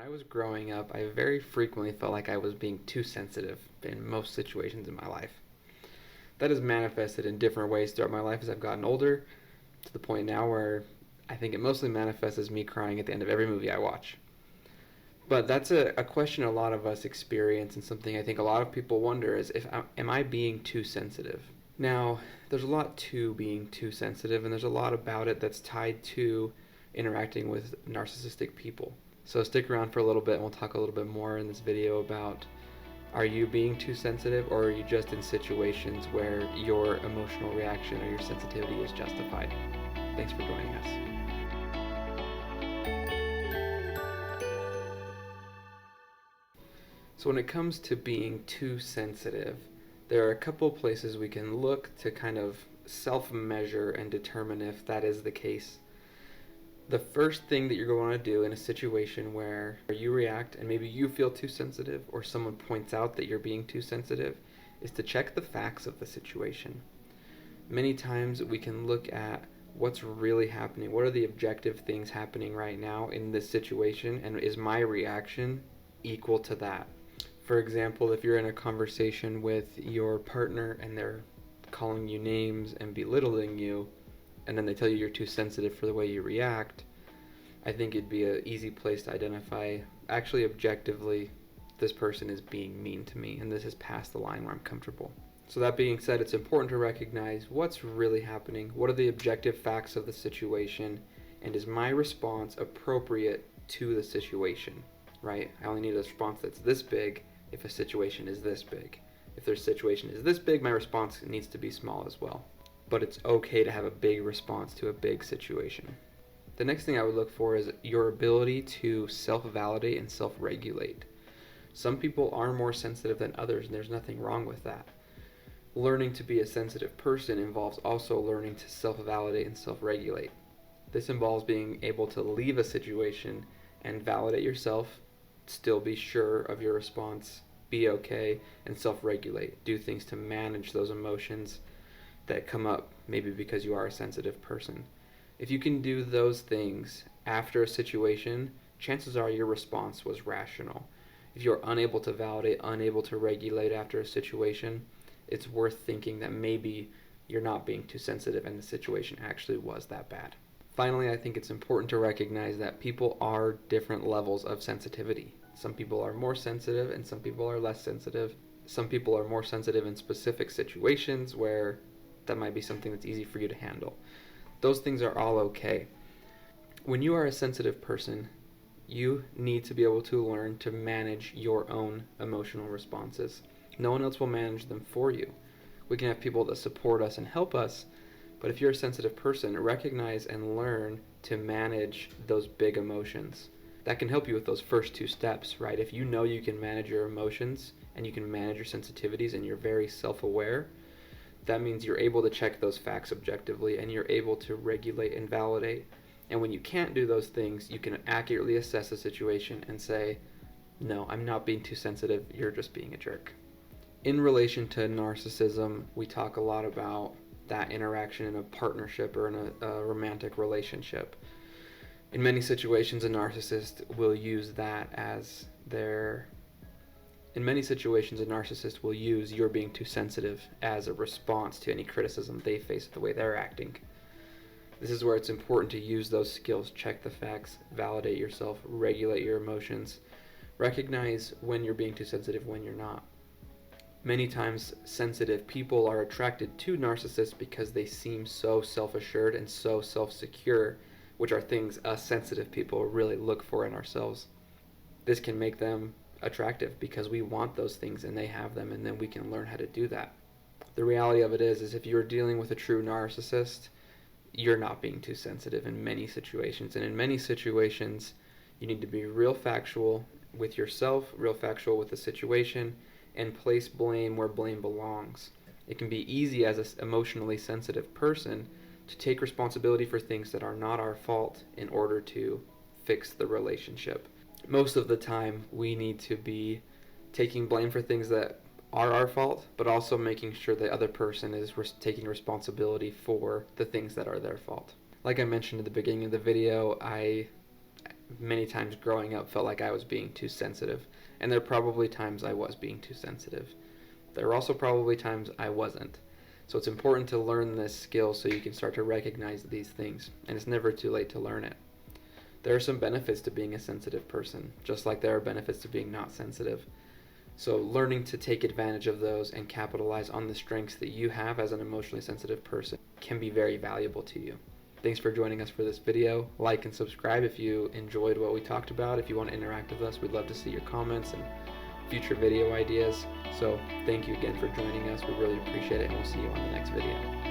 I was growing up, I very frequently felt like I was being too sensitive in most situations in my life. That has manifested in different ways throughout my life as I've gotten older, to the point now where I think it mostly manifests as me crying at the end of every movie I watch. But that's a question a lot of us experience, and something I think a lot of people wonder is, am I being too sensitive? Now, there's a lot to being too sensitive, and there's a lot about it that's tied to interacting with narcissistic people. So stick around for a little bit and we'll talk a little bit more in this video about, are you being too sensitive, or are you just in situations where your emotional reaction or your sensitivity is justified? Thanks for joining us. So when it comes to being too sensitive, there are a couple places we can look to kind of self-measure and determine if that is the case. The first thing that you're going to do in a situation where you react and maybe you feel too sensitive, or someone points out that you're being too sensitive, is to check the facts of the situation. Many times we can look at what's really happening. What are the objective things happening right now in this situation, and is my reaction equal to that? For example, if you're in a conversation with your partner and they're calling you names and belittling you, and then they tell you you're too sensitive for the way you react, I think it'd be an easy place to identify, actually objectively, this person is being mean to me, and this is past the line where I'm comfortable. So that being said, it's important to recognize what's really happening, what are the objective facts of the situation, and is my response appropriate to the situation, right? I only need a response that's this big if a situation is this big. If their situation is this big, my response needs to be small as well. But it's okay to have a big response to a big situation. The next thing I would look for is your ability to self-validate and self-regulate. Some people are more sensitive than others, and there's nothing wrong with that. Learning to be a sensitive person involves also learning to self-validate and self-regulate. This involves being able to leave a situation and validate yourself, still be sure of your response, be okay, and self-regulate. Do things to manage those emotions that come up, maybe because you are a sensitive person. If you can do those things after a situation, chances are your response was rational. If you're unable to validate, unable to regulate after a situation, it's worth thinking that maybe you're not being too sensitive and the situation actually was that bad. Finally, I think it's important to recognize that people are different levels of sensitivity. Some people are more sensitive and some people are less sensitive. Some people are more sensitive in specific situations where that might be something that's easy for you to handle. Those things are all okay. When you are a sensitive person, you need to be able to learn to manage your own emotional responses. No one else will manage them for you. We can have people that support us and help us, but if you're a sensitive person, recognize and learn to manage those big emotions. That can help you with those first two steps, right? If you know you can manage your emotions and you can manage your sensitivities and you're very self-aware, that means you're able to check those facts objectively and you're able to regulate and validate. And when you can't do those things, you can accurately assess a situation and say, no, I'm not being too sensitive, you're just being a jerk. In relation to narcissism, we talk a lot about that interaction in a partnership or in a romantic relationship. In many situations, a narcissist will use that as their... In many situations, a narcissist will use your being too sensitive as a response to any criticism they face of the way they're acting. This is where it's important to use those skills, check the facts, validate yourself, regulate your emotions, recognize when you're being too sensitive, when you're not. Many times, sensitive people are attracted to narcissists because they seem so self-assured and so self-secure, which are things us sensitive people really look for in ourselves. This can make them attractive because we want those things and they have them, and then we can learn how to do that. The reality of it is if you're dealing with a true narcissist, you're not being too sensitive in many situations. And in many situations, you need to be real factual with yourself, real factual with the situation, and place blame where blame belongs. It can be easy as an emotionally sensitive person to take responsibility for things that are not our fault in order to fix the relationship. Most of the time, we need to be taking blame for things that are our fault, but also making sure the other person is taking responsibility for the things that are their fault. Like I mentioned at the beginning of the video, I many times growing up felt like I was being too sensitive, and there are probably times I was being too sensitive. There are also probably times I wasn't. So it's important to learn this skill so you can start to recognize these things, and it's never too late to learn it. There are some benefits to being a sensitive person, just like there are benefits to being not sensitive. So learning to take advantage of those and capitalize on the strengths that you have as an emotionally sensitive person can be very valuable to you. Thanks for joining us for this video. Like and subscribe if you enjoyed what we talked about. If you want to interact with us, we'd love to see your comments and future video ideas. So thank you again for joining us. We really appreciate it, and we'll see you on the next video.